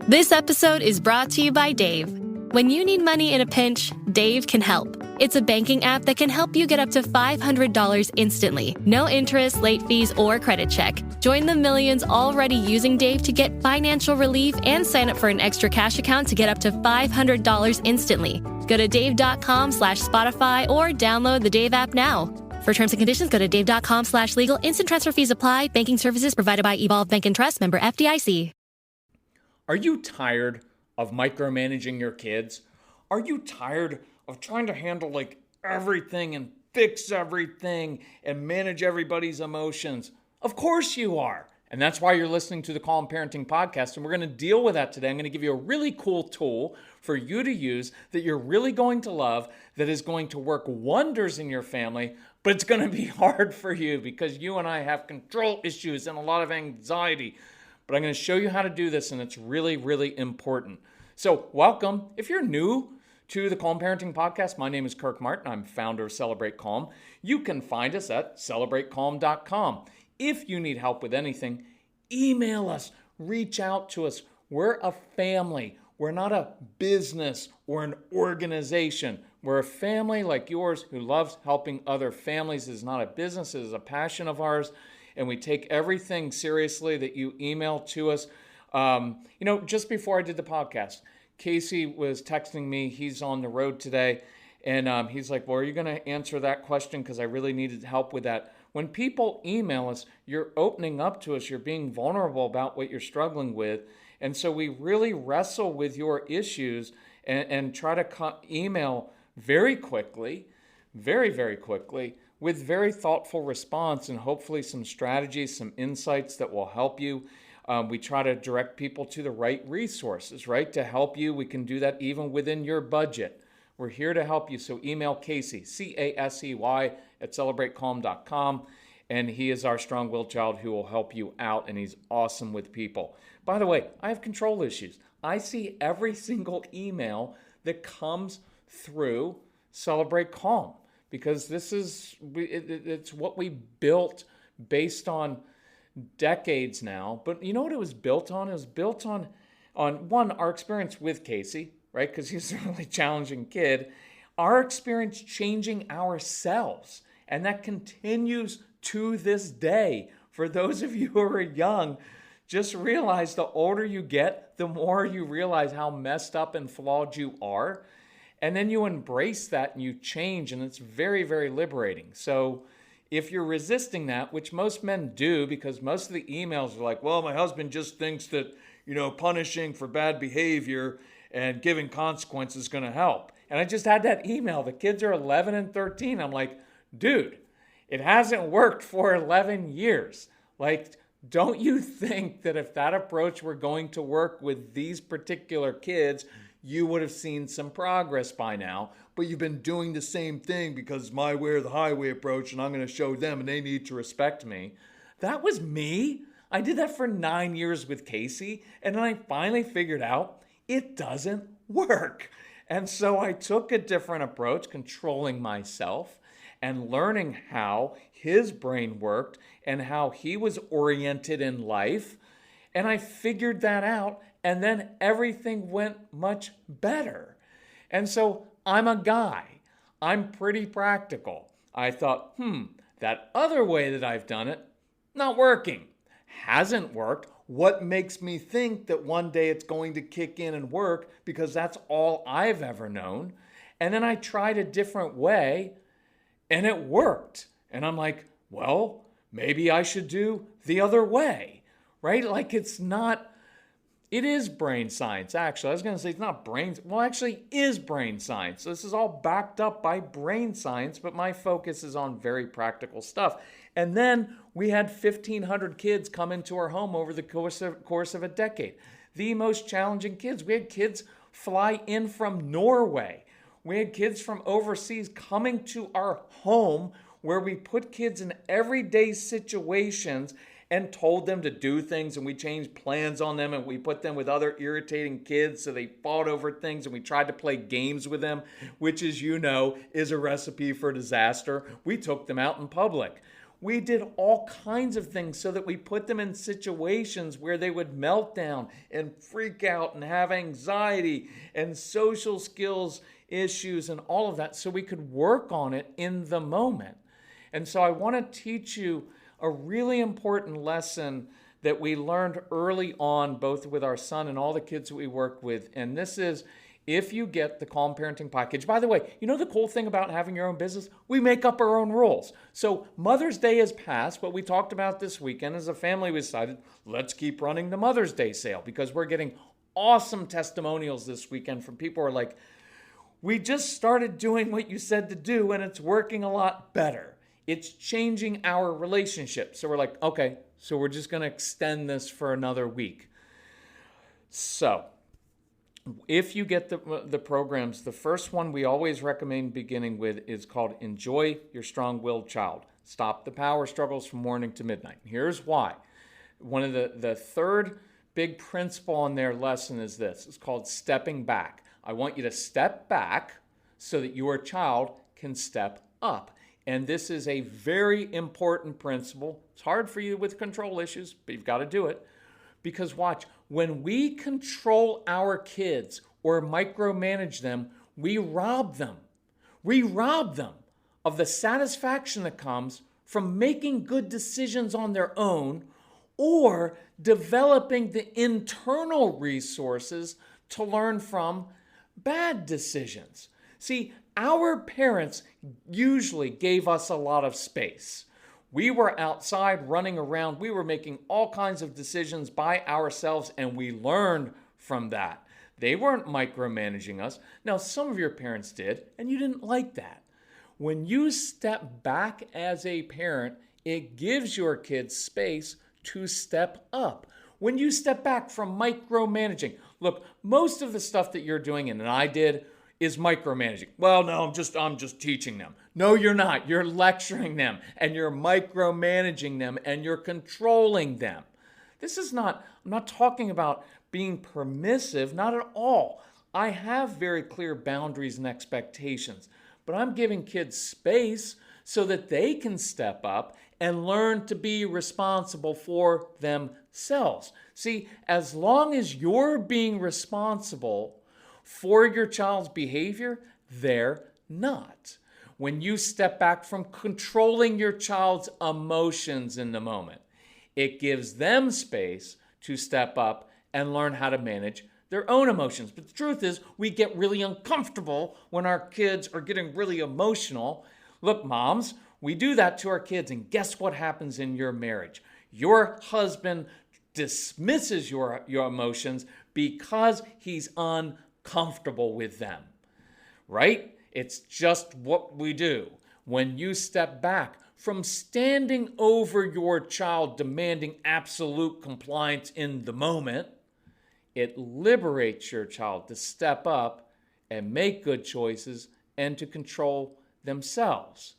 This episode is brought to you by Dave. When you need money in a pinch, Dave can help. It's a banking app that can help you get up to $500 instantly. No interest, late fees, or credit check. Join the millions already using Dave to get financial relief and sign up for an extra cash account to get up to $500 instantly. Go to dave.com/Spotify or download the Dave app now. For terms and conditions, go to dave.com/legal. Instant transfer fees apply. Banking services provided by Evolve Bank and Trust, member FDIC. Are you tired of micromanaging your kids? Are you tired of trying to handle everything and fix everything and manage everybody's emotions? Of course you are. And that's why you're listening to the Calm Parenting Podcast. And we're going to deal with that today. I'm going to give you a really cool tool for you to use that you're really going to love, that is going to work wonders in your family, but it's going to be hard for you because you and I have control issues and a lot of anxiety. But I'm going to show you how to do this, and it's really, really important. So welcome. If you're new to the Calm Parenting Podcast, my name is Kirk Martin. I'm founder of Celebrate Calm. You can find us at celebratecalm.com. If you need help with anything, email us, reach out to us. We're a family. We're not a business or an organization. We're a family like yours who loves helping other families. It's not a business. It is a passion of ours. And we take everything seriously that you email to us. Just before I did the podcast, Casey was texting me. He's on the road today. And he's like, well, are you going to answer that question? Because I really needed help with that. When people email us, you're opening up to us. You're being vulnerable about what you're struggling with. And so we really wrestle with your issues and try to email very quickly, very, very quickly, with very thoughtful response and hopefully some strategies, some insights that will help you. We try to direct people to the right resources, right, to help you. We can do that even within your budget. We're here to help you. So email Casey, Casey, at celebratecalm.com. And he is our strong-willed child who will help you out, and he's awesome with people. By the way, I have control issues. I see every single email that comes through Celebrate Calm, because it's what we built based on decades now. But you know what it was built on? It was built on one, our experience with Casey, right? Because he's a really challenging kid. Our experience changing ourselves. And that continues to this day. For those of you who are young, just realize the older you get, the more you realize how messed up and flawed you are. And then you embrace that and you change, and it's very, very liberating. So if you're resisting that, which most men do, because most of the emails are like, well, my husband just thinks that, punishing for bad behavior and giving consequences is going to help. And I just had that email. The kids are 11 and 13. I'm like, dude, it hasn't worked for 11 years. Don't you think that if that approach were going to work with these particular kids, you would have seen some progress by now? But you've been doing the same thing because it's my way or the highway approach, and I'm going to show them, and they need to respect me. That was me. I did that for 9 years with Casey, and then I finally figured out it doesn't work. And so I took a different approach, controlling myself and learning how his brain worked and how he was oriented in life. And I figured that out, and then everything went much better. And so I'm a guy. I'm pretty practical. I thought, that other way that I've done it, not working. Hasn't worked. What makes me think that one day it's going to kick in and work? Because that's all I've ever known. And then I tried a different way, and it worked. And I'm like, well, maybe I should do the other way, right? It is brain science, actually. I was going to say it's not brain. Well, actually is brain science. So this is all backed up by brain science, but my focus is on very practical stuff. And then we had 1,500 kids come into our home over the course of a decade. The most challenging kids. We had kids fly in from Norway. We had kids from overseas coming to our home where we put kids in everyday situations and told them to do things, and we changed plans on them, and we put them with other irritating kids so they fought over things, and we tried to play games with them, which, as you know, is a recipe for disaster. We took them out in public. We did all kinds of things so that we put them in situations where they would melt down and freak out and have anxiety and social skills issues and all of that, so we could work on it in the moment. And so I want to teach you a really important lesson that we learned early on, both with our son and all the kids that we work with. And this is, if you get the Calm Parenting Package. By the way, you know the cool thing about having your own business? We make up our own rules. So Mother's Day has passed, but we talked about this weekend as a family, we decided, let's keep running the Mother's Day sale, because we're getting awesome testimonials this weekend from people who are like, we just started doing what you said to do and it's working a lot better. It's changing our relationship. So we're like, okay, so we're just going to extend this for another week. So if you get the programs, the first one we always recommend beginning with is called Enjoy Your Strong-Willed Child. Stop the power struggles from morning to midnight. Here's why. One of the third big principle on their lesson is this. It's called stepping back. I want you to step back so that your child can step up. And this is a very important principle. It's hard for you with control issues, but you've got to do it. Because watch, when we control our kids or micromanage them, we rob them. We rob them of the satisfaction that comes from making good decisions on their own or developing the internal resources to learn from bad decisions. See, our parents usually gave us a lot of space. We were outside running around. We were making all kinds of decisions by ourselves, and we learned from that. They weren't micromanaging us. Now, some of your parents did, and you didn't like that. When you step back as a parent, it gives your kids space to step up. When you step back from micromanaging, look, most of the stuff that you're doing and that I did is micromanaging. Well, no, I'm just teaching them. No, you're not. You're lecturing them and you're micromanaging them and you're controlling them. I'm not talking about being permissive, not at all. I have very clear boundaries and expectations, but I'm giving kids space so that they can step up and learn to be responsible for themselves. See, as long as you're being responsible for your child's behavior, they're not. When you step back from controlling your child's emotions in the moment, it gives them space to step up and learn how to manage their own emotions. But the truth is, we get really uncomfortable when our kids are getting really emotional. Look, moms, we do that to our kids, and guess what happens in your marriage? Your husband dismisses your emotions because he's uncomfortable with them, right? It's just what we do. When you step back from standing over your child demanding absolute compliance in the moment, it liberates your child to step up and make good choices and to control themselves.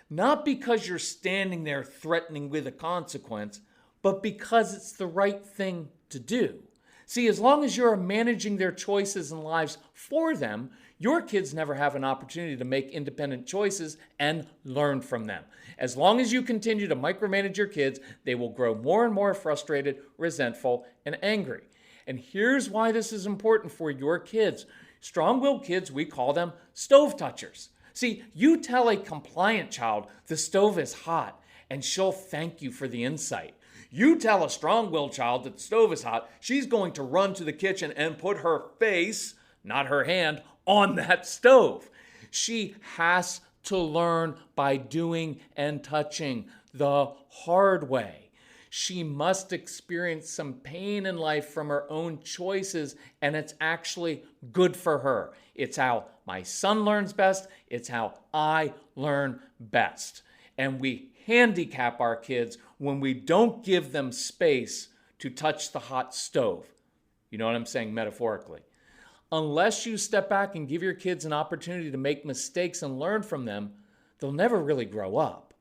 Not because you're standing there threatening with a consequence, but because it's the right thing to do. See, as long as you're managing their choices and lives for them, your kids never have an opportunity to make independent choices and learn from them. As long as you continue to micromanage your kids, they will grow more and more frustrated, resentful, and angry. And here's why this is important for your kids. Strong-willed kids, we call them stove touchers. See, you tell a compliant child the stove is hot, and she'll thank you for the insight. You tell a strong-willed child that the stove is hot, she's going to run to the kitchen and put her face, not her hand, on that stove. She has to learn by doing and touching the hard way. She must experience some pain in life from her own choices, and it's actually good for her. It's how my son learns best. It's how I learn best. And we handicap our kids when we don't give them space to touch the hot stove. You know what I'm saying metaphorically? Unless you step back and give your kids an opportunity to make mistakes and learn from them, they'll never really grow up.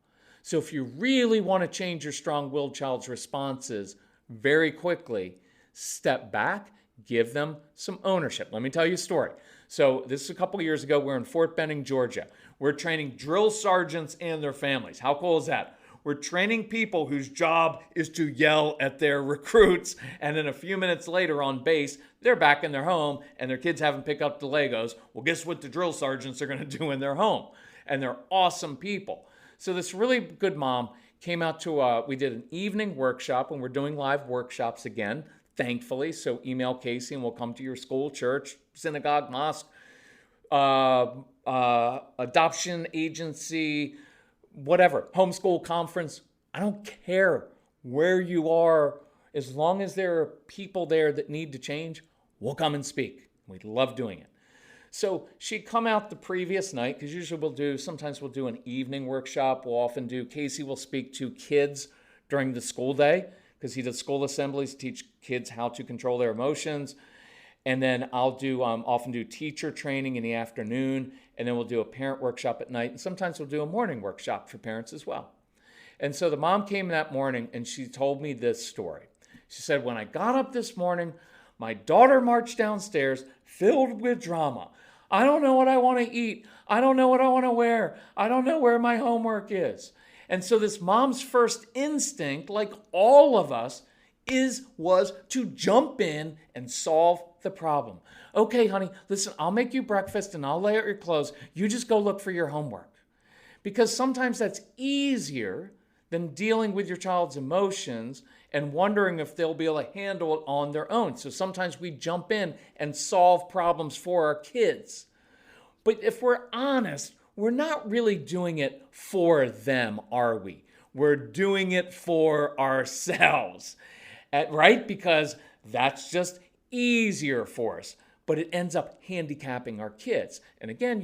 So if you really want to change your strong-willed child's responses very quickly, step back, give them some ownership. Let me tell you a story. So this is a couple of years ago. We're in Fort Benning, Georgia. We're training drill sergeants and their families. How cool is that? We're training people whose job is to yell at their recruits, and then a few minutes later on base, they're back in their home and their kids haven't picked up the Legos. Well, guess what the drill sergeants are going to do in their home? And they're awesome people. So this really good mom came out to, we did an evening workshop, and we're doing live workshops again, thankfully. So email Casey and we'll come to your school, church, synagogue, mosque, adoption agency, whatever, homeschool conference. I don't care where you are. As long as there are people there that need to change, we'll come and speak. We love doing it. So she'd come out the previous night, because usually sometimes we'll do an evening workshop. We'll often do, Casey will speak to kids during the school day, because he does school assemblies to teach kids how to control their emotions. And then I'll often do teacher training in the afternoon, and then we'll do a parent workshop at night. And sometimes we'll do a morning workshop for parents as well. And so the mom came that morning and she told me this story. She said, when I got up this morning, my daughter marched downstairs filled with drama. I don't know what I want to eat. I don't know what I want to wear. I don't know where my homework is. And so this mom's first instinct, like all of us, was to jump in and solve the problem. Okay, honey, listen, I'll make you breakfast and I'll lay out your clothes. You just go look for your homework. Because sometimes that's easier than dealing with your child's emotions and wondering if they'll be able to handle it on their own. So sometimes we jump in and solve problems for our kids. But if we're honest, we're not really doing it for them, are we? We're doing it for ourselves, right? Because that's just easier for us. But it ends up handicapping our kids. And again,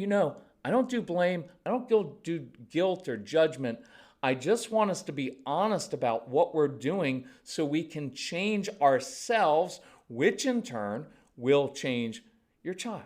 I don't do blame. I don't do guilt or judgment. I just want us to be honest about what we're doing so we can change ourselves, which in turn will change your child.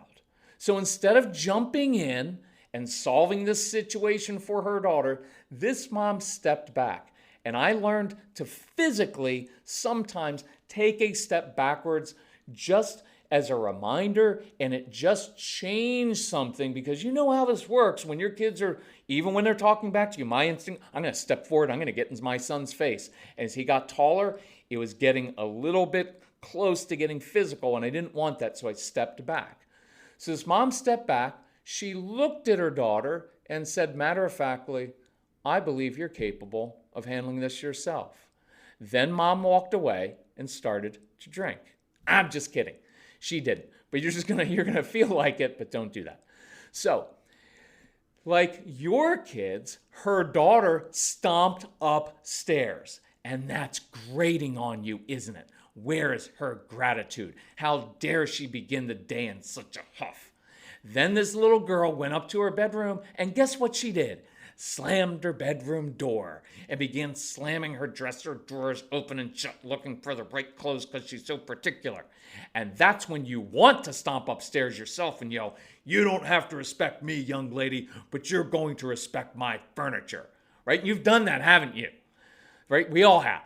So instead of jumping in and solving this situation for her daughter, this mom stepped back. And I learned to physically sometimes take a step backwards just as a reminder, and it just changed something, because you know how this works. When your kids are, even when they're talking back to you, my instinct, I'm going to step forward, I'm going to get in my son's face. And as he got taller, it was getting a little bit close to getting physical, and I didn't want that, so I stepped back. So this mom stepped back, she looked at her daughter and said, matter-of-factly, I believe you're capable of handling this yourself. Then mom walked away and started to drink. I'm just kidding. She didn't. But you're gonna feel like it, but don't do that. So, like your kids, her daughter stomped upstairs. And that's grating on you, isn't it? Where is her gratitude? How dare she begin the day in such a huff? Then this little girl went up to her bedroom, and guess what she did? Slammed her bedroom door and began slamming her dresser drawers open and shut, looking for the right clothes because she's so particular. And that's when you want to stomp upstairs yourself and yell, you don't have to respect me, young lady, but you're going to respect my furniture. Right? You've done that, haven't you? Right? We all have.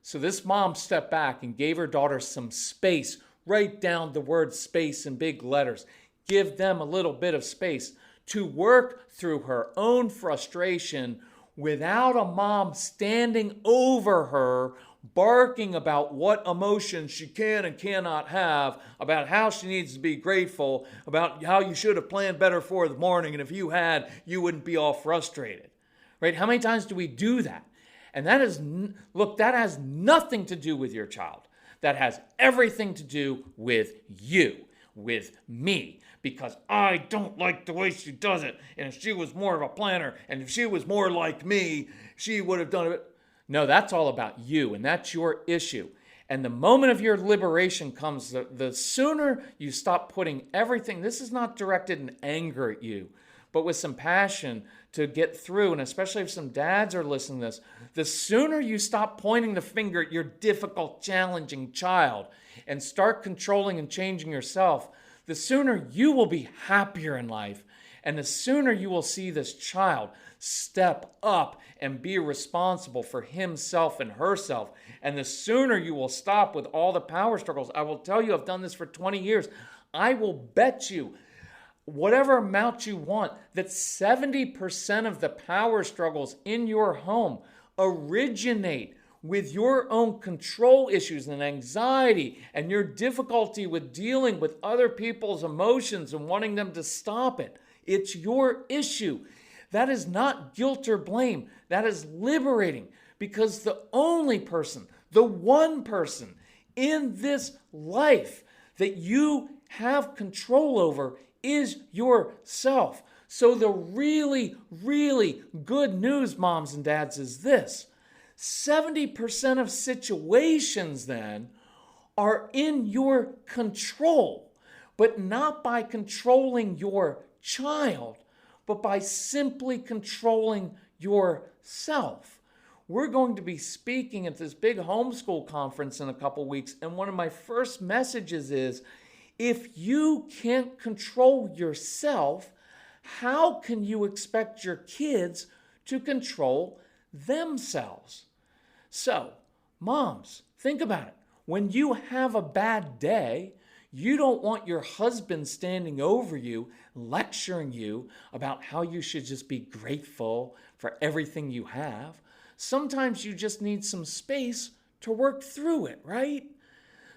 So this mom stepped back and gave her daughter some space. Write down the word space in big letters. Give them a little bit of space to work through her own frustration without a mom standing over her, barking about what emotions she can and cannot have, about how she needs to be grateful, about how you should have planned better for the morning, and if you had, you wouldn't be all frustrated. Right? How many times do we do that? And that has nothing to do with your child. That has everything to do with you, with me. Because I don't like the way she does it. And if she was more of a planner, and if she was more like me, she would have done it. No, that's all about you, and that's your issue. And the moment of your liberation comes, the sooner you stop putting everything, this is not directed in anger at you, but with some passion to get through, and especially if some dads are listening to this, the sooner you stop pointing the finger at your difficult, challenging child and start controlling and changing yourself, the sooner you will be happier in life, and the sooner you will see this child step up and be responsible for himself and herself, and the sooner you will stop with all the power struggles. I will tell you, I've done this for 20 years. I will bet you, whatever amount you want, that 70% of the power struggles in your home originate with your own control issues and anxiety and your difficulty with dealing with other people's emotions and wanting them to stop it. It's your issue. That is not guilt or blame. That is liberating, because the only person, the one person in this life that you have control over is yourself. So the really, really good news, moms and dads, is this. 70% of situations then are in your control, but not by controlling your child, but by simply controlling yourself. We're going to be speaking at this big homeschool conference in a couple weeks, and one of my first messages is, if you can't control yourself, how can you expect your kids to control themselves? So, moms, think about it. When you have a bad day, you don't want your husband standing over you, lecturing you about how you should just be grateful for everything you have. Sometimes you just need some space to work through it, right?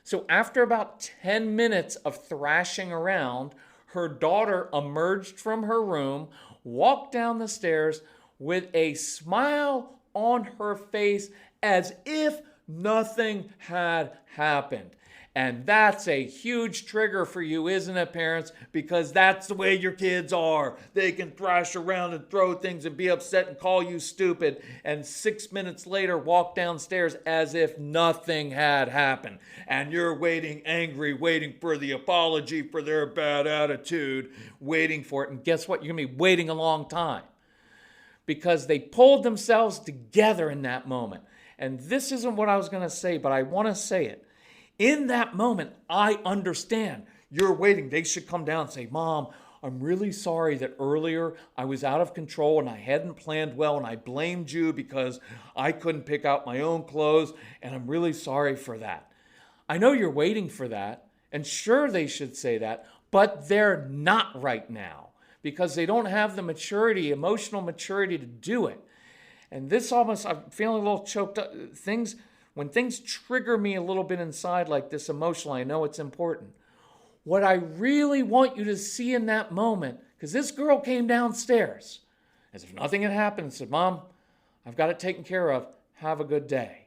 So after about 10 minutes of thrashing around, her daughter emerged from her room, walked down the stairs with a smile on her face as if nothing had happened. And that's a huge trigger for you, isn't it, parents? Because that's the way your kids are. They can thrash around and throw things and be upset and call you stupid, and 6 minutes later walk downstairs as if nothing had happened. And you're waiting angry, waiting for the apology for their bad attitude, waiting for it. And guess what? You're going to be waiting a long time, because they pulled themselves together in that moment. And this isn't what I was going to say, but I want to say it. In that moment, I understand. You're waiting. They should come down and say, Mom, I'm really sorry that earlier I was out of control and I hadn't planned well and I blamed you because I couldn't pick out my own clothes, and I'm really sorry for that. I know you're waiting for that, and sure, they should say that, but they're not right now because they don't have the maturity, emotional maturity to do it. And this almost, I'm feeling a little choked up. When things trigger me a little bit inside like this emotionally, I know it's important. What I really want you to see in that moment, because this girl came downstairs as if nothing had happened and said, Mom, I've got it taken care of. Have a good day.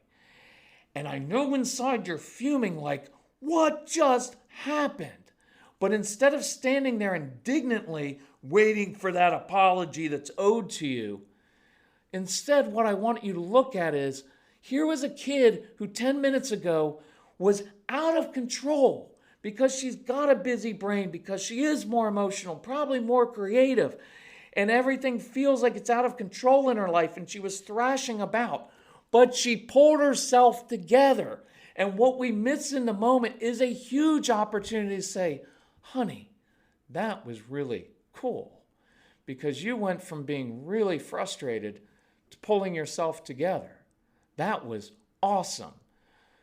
And I know inside you're fuming like, what just happened? But instead of standing there indignantly waiting for that apology that's owed to you, instead what I want you to look at is, here was a kid who 10 minutes ago was out of control because she's got a busy brain, because she is more emotional, probably more creative, and everything feels like it's out of control in her life, and she was thrashing about. But she pulled herself together. And what we miss in the moment is a huge opportunity to say, honey, that was really cool, because you went from being really frustrated to pulling yourself together. That was awesome,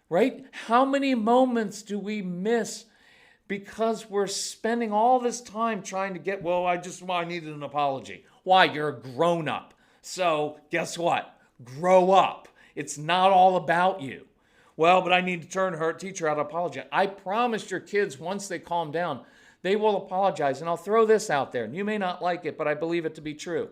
right? How many moments do we miss because we're spending all this time trying to get, I needed an apology. Why? You're a grown-up. So guess what? Grow up. It's not all about you. Well, but I need to teach her how to apologize. I promise your kids, once they calm down, they will apologize. And I'll throw this out there, and you may not like it, but I believe it to be true.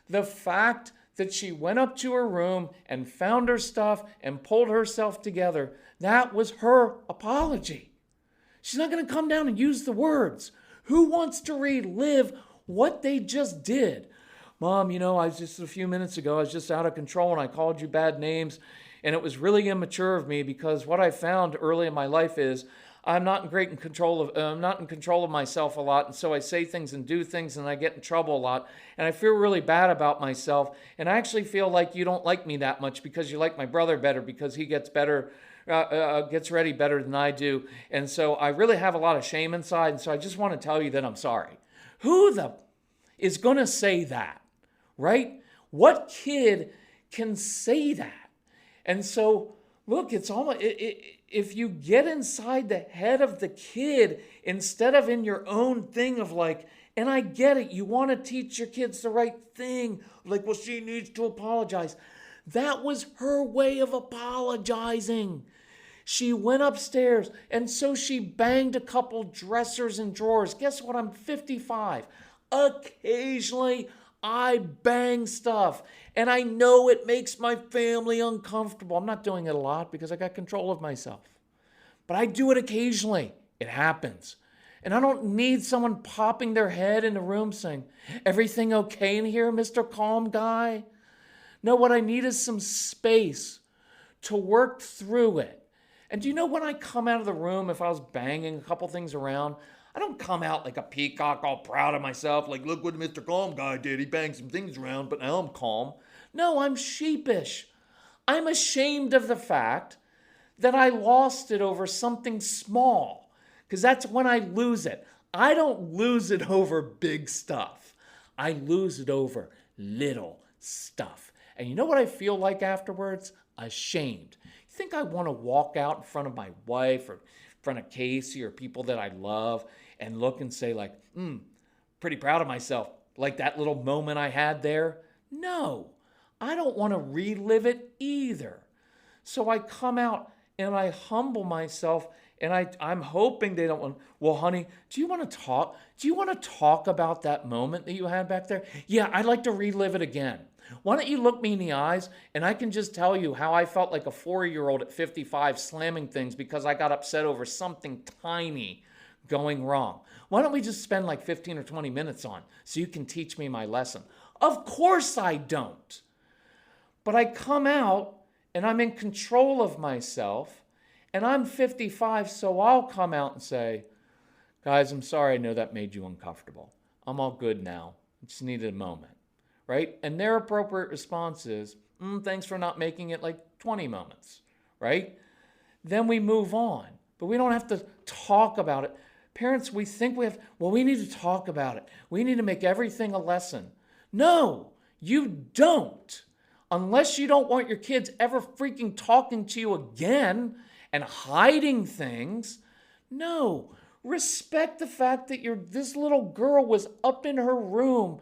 The fact that she went up to her room and found her stuff and pulled herself together, that was her apology. She's not going to come down and use the words. Who wants to relive what they just did? Mom, I was just a few minutes ago, I was just out of control and I called you bad names, and it was really immature of me, because what I found early in my life is I'm not in control of myself a lot, and so I say things and do things and I get in trouble a lot, and I feel really bad about myself, and I actually feel like you don't like me that much because you like my brother better because he gets ready better than I do, and so I really have a lot of shame inside, and so I just want to tell you that I'm sorry. Who is going to say that, right? What kid can say that? And so, look, it's almost... If you get inside the head of the kid instead of in your own thing of like, and I get it, you want to teach your kids the right thing, like, well, she needs to apologize. That was her way of apologizing. She went upstairs, and so she banged a couple dressers and drawers. Guess what? I'm 55. Occasionally, I bang stuff, and I know it makes my family uncomfortable. I'm not doing it a lot because I got control of myself. But I do it occasionally. It happens. And I don't need someone popping their head in the room saying, "Everything okay in here, Mr. Calm Guy?" No, what I need is some space to work through it. And do you know when I come out of the room, if I was banging a couple things around, I don't come out like a peacock all proud of myself, like, "Look what Mr. Calm Guy did. He banged some things around, but now I'm calm." No, I'm sheepish. I'm ashamed of the fact that I lost it over something small, because that's when I lose it. I don't lose it over big stuff. I lose it over little stuff. And you know what I feel like afterwards? Ashamed. You think I want to walk out in front of my wife or in front of Casey or people that I love and look and say like, pretty proud of myself, like that little moment I had there? No, I don't want to relive it either. So I come out and I humble myself, and I'm hoping they don't want, "Well, honey, do you want to talk? Do you want to talk about that moment that you had back there?" "Yeah, I'd like to relive it again." Why don't you look me in the eyes and I can just tell you how I felt like a 4-year-old at 55 slamming things because I got upset over something tiny going wrong. Why don't we just spend like 15 or 20 minutes on so you can teach me my lesson? Of course I don't. But I come out and I'm in control of myself, and I'm 55, so I'll come out and say, "Guys, I'm sorry, I know that made you uncomfortable. I'm all good now. I just needed a moment." Right? And their appropriate response is, "Thanks for not making it like 20 moments." Right? Then we move on. But we don't have to talk about it. Parents, we think we need to talk about it. We need to make everything a lesson. No, you don't. Unless you don't want your kids ever freaking talking to you again and hiding things. No, respect the fact that this little girl was up in her room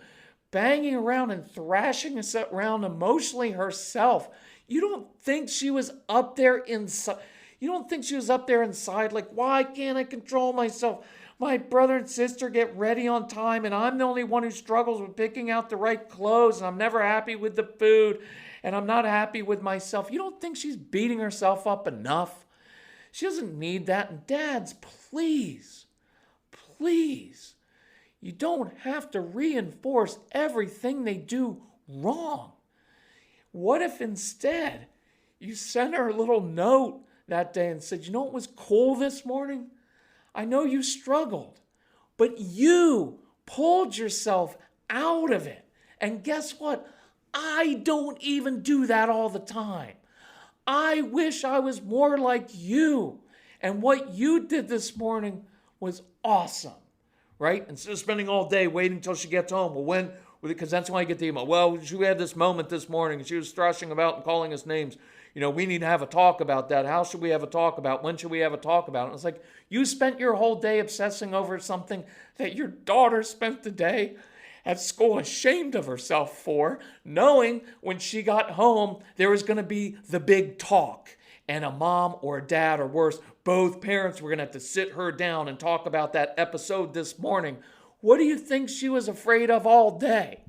banging around and thrashing us around emotionally herself. You don't think she was up there inside? You don't think she was up there inside like, "Why can't I control myself? My brother and sister get ready on time, and I'm the only one who struggles with picking out the right clothes, and I'm never happy with the food, and I'm not happy with myself." You don't think she's beating herself up enough? She doesn't need that. And dads, please, please, you don't have to reinforce everything they do wrong. What if instead you sent her a little note that day and said, "You know what was cool this morning? I know you struggled, but you pulled yourself out of it. And guess what? I don't even do that all the time. I wish I was more like you. And what you did this morning was awesome." Right? Instead of spending all day waiting until she gets home. "Well, because that's when I get the email. "Well, she had this moment this morning, and she was thrashing about and calling us names. We need to have a talk about that. How should we have a talk about? When should we have a talk about it?" And it's like, you spent your whole day obsessing over something that your daughter spent the day at school ashamed of herself for, knowing when she got home there was going to be the big talk. And a mom or a dad, or worse, both parents were going to have to sit her down and talk about that episode this morning. What do you think she was afraid of all day?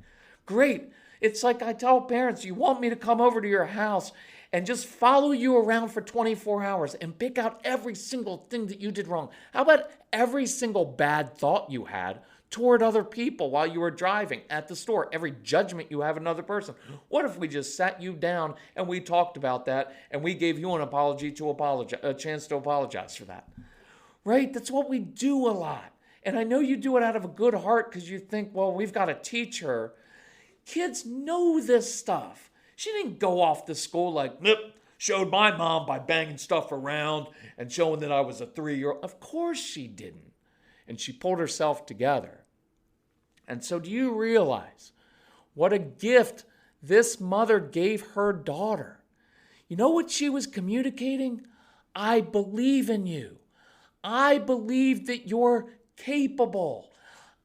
Great. It's like I tell parents, you want me to come over to your house and just follow you around for 24 hours and pick out every single thing that you did wrong. How about every single bad thought you had toward other people while you were driving, at the store, every judgment you have another person? What if we just sat you down and we talked about that and we gave you an apology a chance to apologize for that? Right? That's what we do a lot. And I know you do it out of a good heart because you think, well, we've got to teach her. Kids know this stuff. She didn't go off to school like, showed my mom by banging stuff around and showing that I was a 3-year-old. Of course she didn't. And she pulled herself together. And so do you realize what a gift this mother gave her daughter? You know what she was communicating? I believe in you. I believe that you're capable.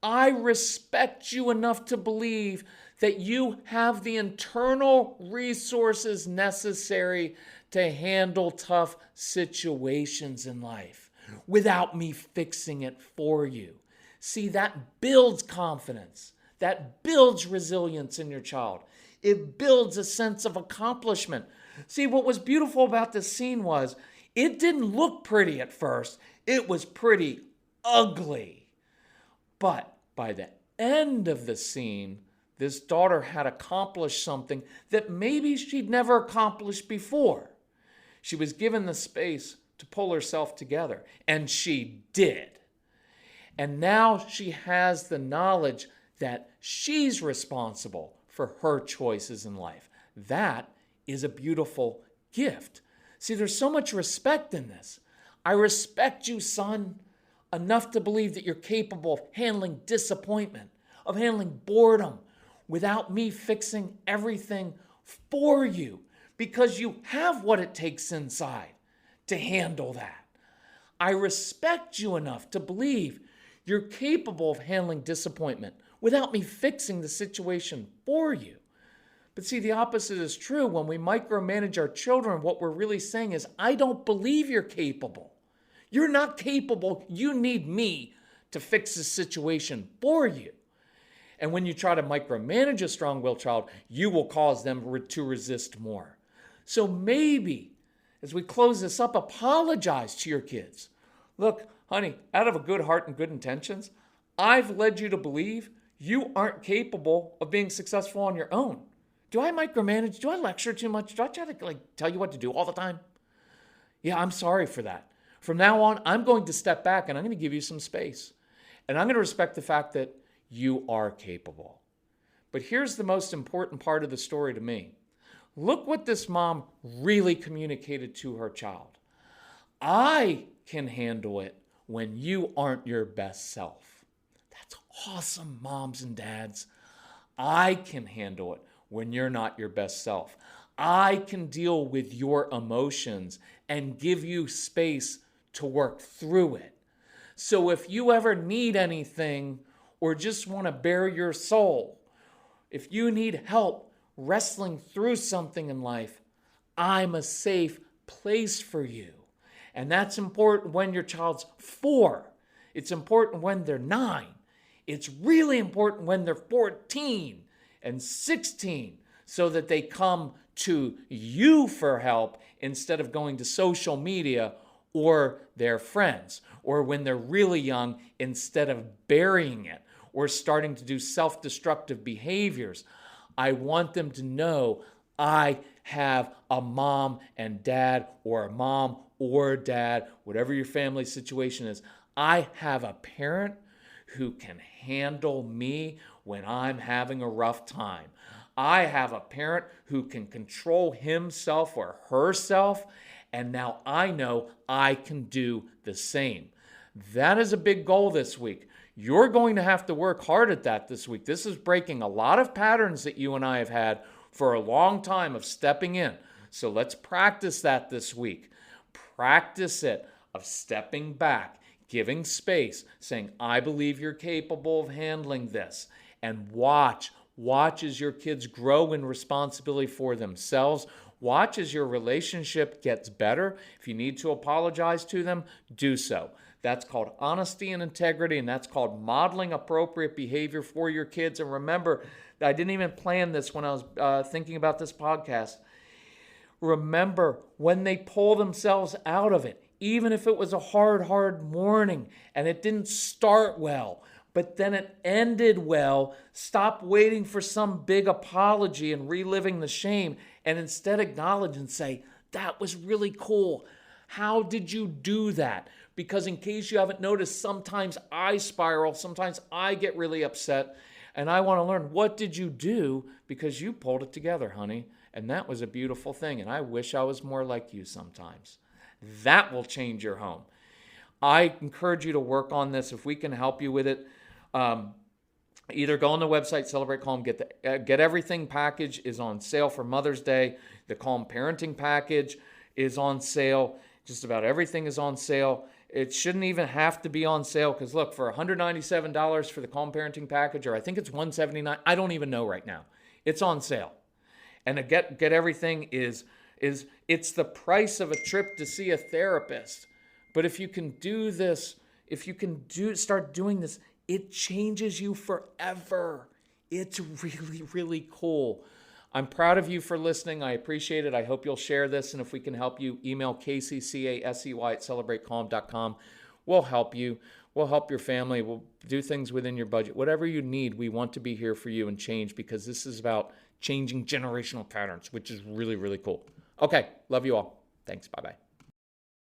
I respect you enough to believe that you have the internal resources necessary to handle tough situations in life without me fixing it for you. See, that builds confidence. That builds resilience in your child. It builds a sense of accomplishment. See, what was beautiful about this scene was it didn't look pretty at first. It was pretty ugly. But by the end of the scene, this daughter had accomplished something that maybe she'd never accomplished before. She was given the space to pull herself together, and she did. And now she has the knowledge that she's responsible for her choices in life. That is a beautiful gift. See, there's so much respect in this. I respect you, son, enough to believe that you're capable of handling disappointment, of handling boredom, without me fixing everything for you, because you have what it takes inside to handle that. I respect you enough to believe you're capable of handling disappointment without me fixing the situation for you. But see, the opposite is true. When we micromanage our children, what we're really saying is, I don't believe you're capable. You're not capable. You need me to fix the situation for you. And when you try to micromanage a strong-willed child, you will cause them to resist more. So maybe, as we close this up, apologize to your kids. Look, honey, out of a good heart and good intentions, I've led you to believe you aren't capable of being successful on your own. Do I micromanage? Do I lecture too much? Do I try to tell you what to do all the time? Yeah, I'm sorry for that. From now on, I'm going to step back and I'm going to give you some space. And I'm going to respect the fact that you are capable. But here's the most important part of the story to me. Look what this mom really communicated to her child. I can handle it when you aren't your best self. That's awesome, moms and dads. I can handle it when you're not your best self. I can deal with your emotions and give you space to work through it. So if you ever need anything or just want to bare your soul, if you need help wrestling through something in life, I'm a safe place for you. And that's important when your child's 4. It's important when they're 9. It's really important when they're 14 and 16, so that they come to you for help instead of going to social media or their friends, or when they're really young, instead of burying it or starting to do self-destructive behaviors. I want them to know I have a mom and dad, or a mom or dad, whatever your family situation is. I have a parent who can handle me when I'm having a rough time. I have a parent who can control himself or herself, and now I know I can do the same. That is a big goal this week. You're going to have to work hard at that this week. This is breaking a lot of patterns that you and I have had for a long time of stepping in. So let's practice that this week. Practice it of stepping back, giving space, saying, I believe you're capable of handling this. And watch as your kids grow in responsibility for themselves. Watch as your relationship gets better. If you need to apologize to them, do so. That's called honesty and integrity, and that's called modeling appropriate behavior for your kids. And remember, I didn't even plan this when I was thinking about this podcast. Remember, when they pull themselves out of it, even if it was a hard morning and it didn't start well, but then it ended well, stop waiting for some big apology and reliving the shame, and instead acknowledge and say, that was really cool. How did you do that? Because in case you haven't noticed, sometimes I spiral, sometimes I get really upset, and I want to learn, what did you do? Because you pulled it together, honey, and that was a beautiful thing, and I wish I was more like you sometimes. That will change your home. I encourage you to work on this. If we can help you with it, either go on the website, Celebrate Calm, get the Get Everything package is on sale for Mother's Day. The Calm Parenting package is on sale. Just about everything is on sale. It shouldn't even have to be on sale, because look, for $197 for the Calm Parenting Package, or I think it's $179, I don't even know right now. It's on sale. And to get everything is it's the price of a trip to see a therapist. But if you can do this, start doing this, it changes you forever. It's really, really cool. I'm proud of you for listening. I appreciate it. I hope you'll share this. And if we can help you, email kccasey@celebratecalm.com. We'll help you. We'll help your family. We'll do things within your budget. Whatever you need, we want to be here for you and change, because this is about changing generational patterns, which is really, really cool. Okay. Love you all. Thanks. Bye-bye.